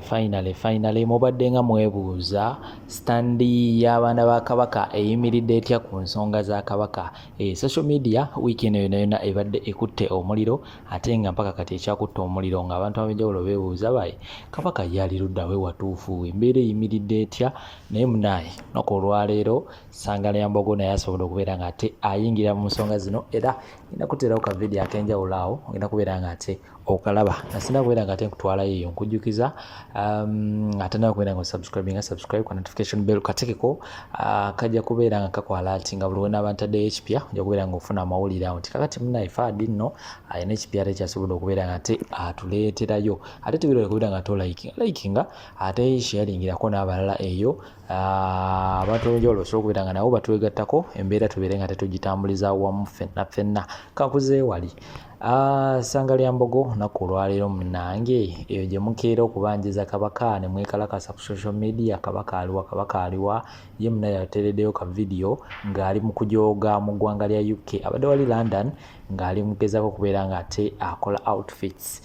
finally mubadde nga mwebuuza standi y'abaana ba Kabaka eyimiridde etya ku nsonga za Kabaka. Social media wiiki eno yonna ebadde ekutte omuliro ate nga mpaka kati ekyakutta omuliro nga abantu ab'enjawulo beebuuza bayi Kabaka yali ludda we watuufu embeera eyimiridde etya. Naye munaaye nako olwaleero Sangala Mbogo naye asobola okubeera nga ate ayingira mu nsonga zino era ngenda kuteerawo ka video ak'enjawulo awo ngenda kubeera nga ate okalaba nasina kubeera nga ate nkutwalayo eyo nkujjukiza ate nawe kubeera nga subscribe ku notification bell katekeko kajja kubeera nga kakwala ati nga buli wena bantaddeyo ekipya ojja kubeera nga ofuna amawulire awo nti kakati munnaye faadi nno ayina ekipya ate kyasobola okubeera nga ate atuleeterayo ate tebeera okubeera nga tolikinga ate sharingirako n'abalala eyo abantu b'enjawulo osobola okubeera nga nabo batwegattako embeera tubeere nga tetugitambuliza wamu ffenna kakuze wali Sangala Mbogo naku olwaleero munange eyo gye mukeera okubanjiza Kabaka ne mwekalakasa ku social media Kabaka aliwa ye munaye yateereddeyo ka video ng'ali mu kujooga mu ggwanga lya UK abadde wali London ng'ali mugezaako okubeera nga ate akola outfits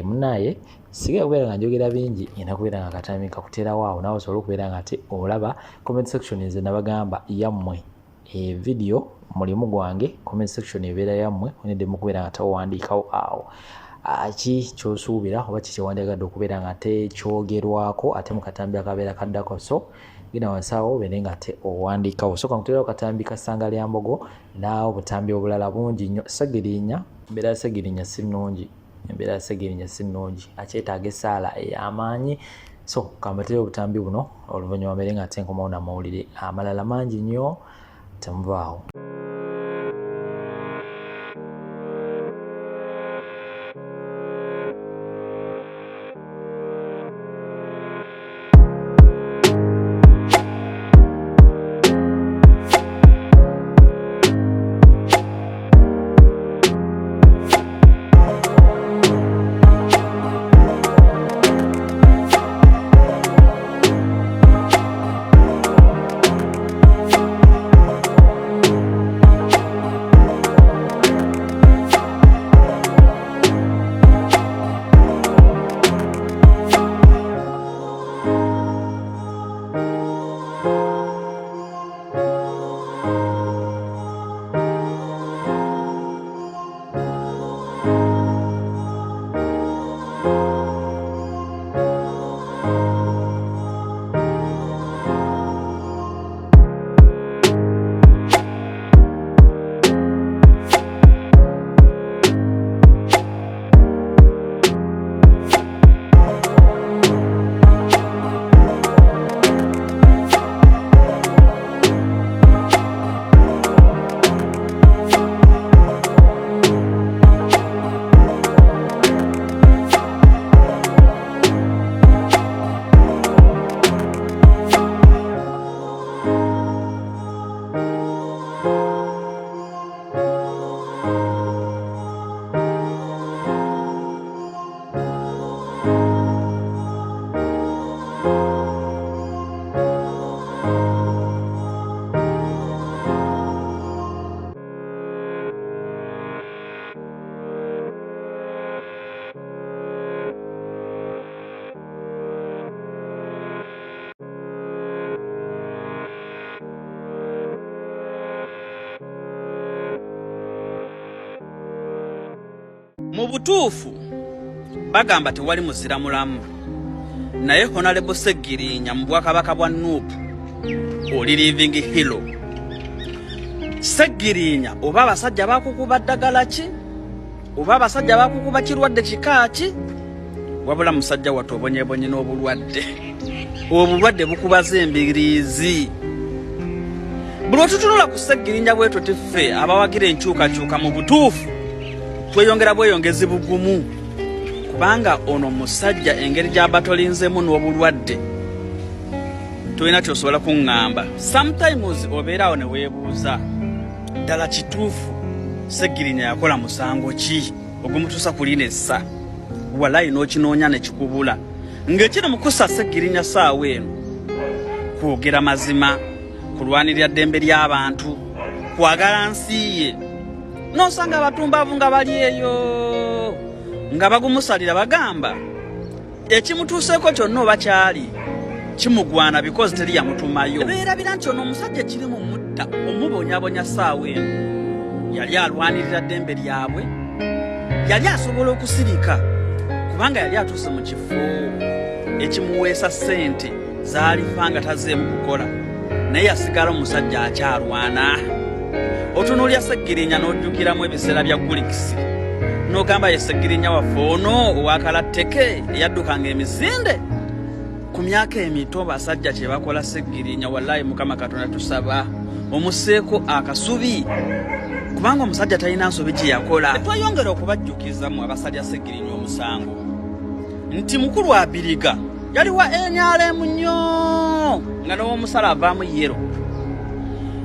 munaye siga kubeera nga njogera bingi ngenda kubeera nga katandika kuteerawo awo naawe osobola okubeera nga ate olaba comment section nze nabagamba yammwe video mulimu gwange comment section ebeera yammwe onedde mukubeera nga tawandiikawo awo ki kyosuubira oba kikyewandiigadde okubeera nga tekyogerwako ate mukatambi akabeera kaddako so genda wansi awo obeere nga te owandiikawo soka nkuteerawo katambi ka Sangala Mbogo naawe obutambi obulala bungi nnyo Ssegirinya embeera ya Ssegirinya si nnungi akyetaaga essaala ey'amaanyi so kambateeyo obutambi buno oluvannyuma mbeere nga te nkomawo n'amawulire amalala mangi nnyo temuvaawo. Mu butuufu bagamba tewali muzira mulamu naye Honorable Ssegirinya mu Bwakabaka bwa Nuupu oli living hero. Ssegirinya oba abasajja bakukuba ddagala ki oba abasajja bakukuba kirwadde kika ki wabula musajja wattu obonyebonye n'obulwadde bukubaza embiriizi. Buli otutunula ku Ssegirinya bwetwo tiffe abawagira enkyukakyuka mu butuufu tweyongera bweyongezi bugumu kubanga ono musajja engeri gy'abatolinzemu n'obulwadde tulina kyosobola kuŋŋamba. Sometimes obeeraawo ne weebuuza ddala kituufu Ssegirinya yakola musango ki ogumutuusa ku lino essa walayi n'okinoonya ne kikubula ng'ekiri mu kussa Ssegirinya ssaawa eno kwogera mazima kulwanirira ddembe ly'abantu kwagala nsi ye nosanga abatumbavu nga bali eyo nga bagumusalira bagamba ekimutuuseeko kyonna oba kyali kimugwana because teri yamutumayo. Beerabira nti ono omusajja kiri mu mutta omubonyabonya ssaawa eno yali alwanirira ddembe lyabwe, yali asobola okusirika kubanga yali atuuse mu kifo ekimuweesa ssente zaalifa nga tazeemu kukola, naye yasigala omusajja akyalwana. Otunuulya Sseggirinya n'ojjukiramu ebiseera bya Gulikisi n'ogamba ye Sseggirinya waffe ono owakalatteke eyaddukanga emisinde. Ku myaka emito basajja kye bakola Sseggirinya, wallahi Mukama Katonda tusaba omuseeko akasubi kubanga omusajja talina nsobi gye yakola. Twayongera okubajjukiza mu abasalya Sseggirinya omusango nti mukulu Abiriga yali wa NRM nnyo nga n'omusala avaamu yero.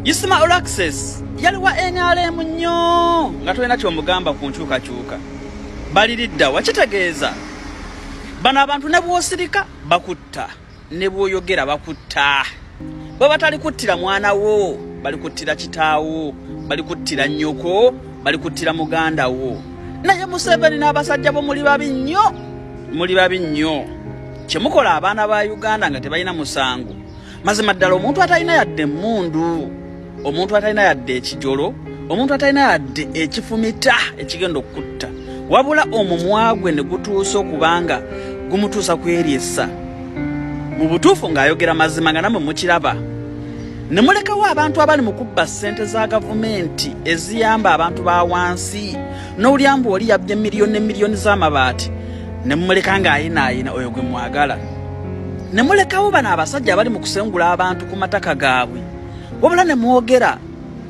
Ismail Access yali wa NRM nnyo nga tolina kyomugamba ku nkyukakyuka. Baliridda wakitegeeza bano abantu ne bw'osirika bakutta, ne bw'oyogera bakutta. Bwe batali kuttira mwana wo balikuttira kitaawo, balikuttira nnyoko, balikuttira muganda wo. Naye Museveni n'abasajja bo muli babi nnyo. Kyemukola abaana ba Uganda nga tebalina musango. Mazima ddala omuntu atalina yadde emmundu, omuntu atalina yadde ekijolo, omuntu atalina yadde ekifumita ekigenda okutta, wabula omumwa gwe ne gutuusa okubanga gumutuusa kweryesa. Mu butuufu ng'ayogera mazima nga namwe mukiraba. Ne mulekawo abantu abali mu kubba ssente za gavumenti eziyamba abantu ba wansi, n'olyamba oli yabbye miliyoni ne miliyoni z'amabaati ne mumuleka ng'ayinaayina oyo gwe mwagala. Ne mulekawo bano abasajja abali mu kusengula abantu ku mataka gaabwe, wabula ne mwogera,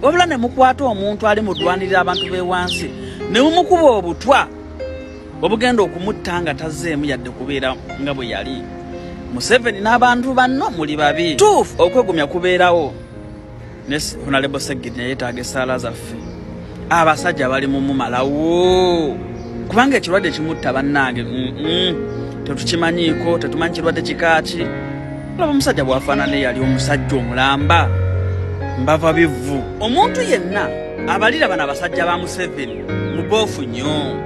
wabula ne mukwata omuntu ali mu ddwanirira abantu b'e wansi ne mumukuba obutwa obugenda okumutta nga tazeemu yadde kubeera nga bwe yali. Museveni n'abantu banno muli babi. Tuufu okwegumya kubeerawo. Ne Honorable Sseggirinya yeetaaga essaala zaffe. Abasajja bali mu mumalawo kubanga ekirwadde kimutta bannange tetukimanyiiko, tetumanyi kirwadde kikaaki. Olaba omusajja bw'afaanana yali omusajja omulamba, mbava bivvu. Omuntu yenna abalira bano abasajja ba Museveni muboofu nnyo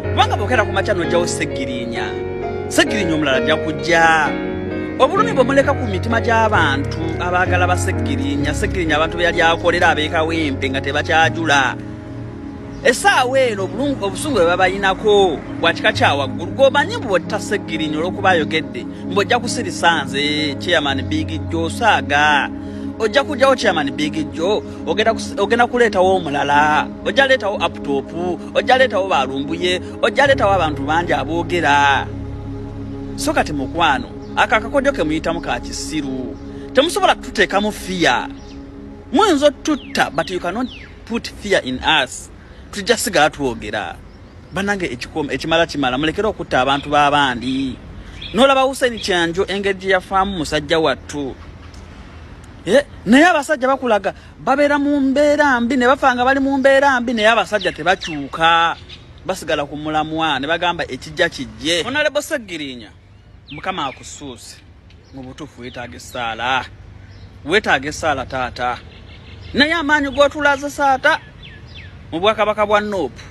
kubanga bw'okera ku makya n'ojjawo Sseggirinya omulala ajja kujja. Obulumi bw'omuleka ku mitima gy'abantu abaagala ba Sseggirinya abantu be yali akolera abeekawempe nga tebakyajula. Essaawa eno obusungu bwe babayinako bwa kika kya waggulu gw'omanyi bw'otta Sseggirinya olw'okuba ayogedde mbw'ojja kusirisa nze Chairman Big Joe Saaga. Ojja kujjawo Chairman Big Joe ogenda kuleetawo omulala, ojja leetawo Aptop, ojja leetawo balumbuye, ojja leetawo abantu bangi aboogera. So kati mukwano akakodyo ke muyitamu ka kisiru temusobola kututeekamu fear. Muyinza otutta but you cannot put fear in us. Tujja sigala twogera banange ekimala kimala, mulekera okutta abantu b'abandi. N'olaba Hussein Kyanjo engeri gye yafaamu musajja wattu. Naye abasajja bakulaga babeera mu mbeera mbi ne bafa nga bali mu mbeera mbi, naye abasajja tebakyuka, basigala ku mulamwa ne bagamba ekijja kijje. Honorable Sseggirinya, Mukama akusuuse mu butuufu weetaaga essaala taata. Naye amaanyi g'otulaza saata mu bwakabaka bwa Nuupu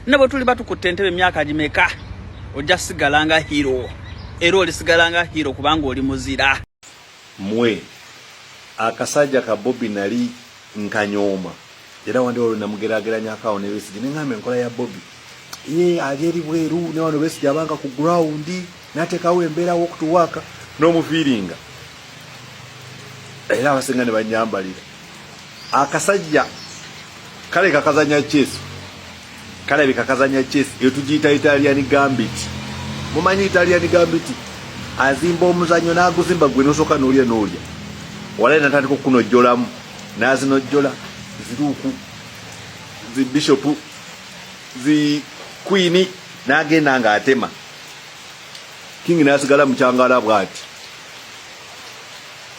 ne bwe tuli batukutte entebe emyaka gimeka, ojja sigala nga hero, era olisigala nga hero kubanga oli muzira. Mwe akasajja ka Bobby nali nkanyooma era wandi olwo namugeraageranya akawo ne Besigye ne ngamba enkola ya Bobby ali eri bweru ne wano Besigye abanga ku ground n'ateekawo embeera w'okutuwaaka n'omufiiringa era abasinga ne banyambalira. Akasajja kale kakazanya chess, kale kakazanya chess eyo tugiyita Italian Gambit. Mumanyi Italian Gambit? Azimba omuzanyo n'aguzimba gwe n'osooka n'olya wala natandika okunojjolamu n'azinojjola ziruuku zi bishopu zi queen n'agenda ng'atema. King n'asigala mukyangala bw'ati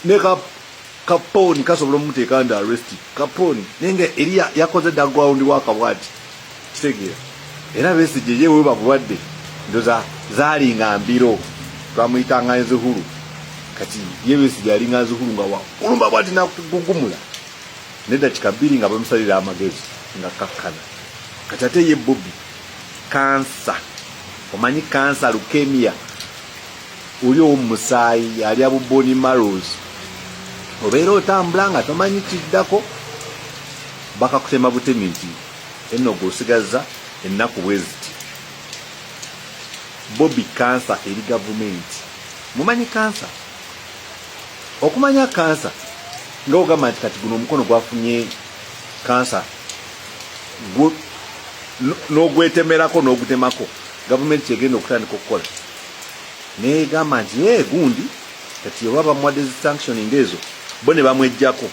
ne kaponi kasobola omuteeka nda arrest kaponi nenge eriya yakoze dagwaundi wakabwati kitegeera. Era Besigye yewe bakubadde ndoza zaalinga mbiro twamuyitanga Zuhuru, kati ye Besigye alinga Zuhuru nga ulumba bwati nakugumula nedakika bbiri nga bamusalira amagezi nga kakkana. Kati ate ye Bobby kansa, omanyi kansa leukemia oli omusaayi ali abuboni marrows obeera otambula nga tomanyi kiddako bakakutema butemi nti enno gw'osigaza ennaku bwe ziti. Bobby kansa eri gavumenti. Mumanyi kansa? Okumanya kansa nga ogamba nti kati guno omukono gwafunye kansa n'ogwetemerako n'ogutemako gavumenti egenda okutandika okukola negamba nti gundi kati oba bamuwadde zi sanctioning ezo bo ne bamwejjako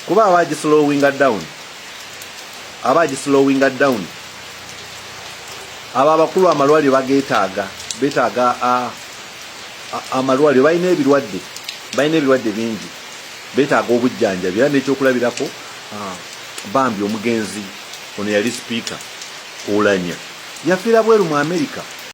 kuba abagislowinga down abo abakulu amalwaliro betaaga amalwaliro balina ebirwadde bingi betaaga obujjanjabi era n'ekyokulabirako bambi omugenzi ono yali sipiika Oulanya yafiira bweru mu America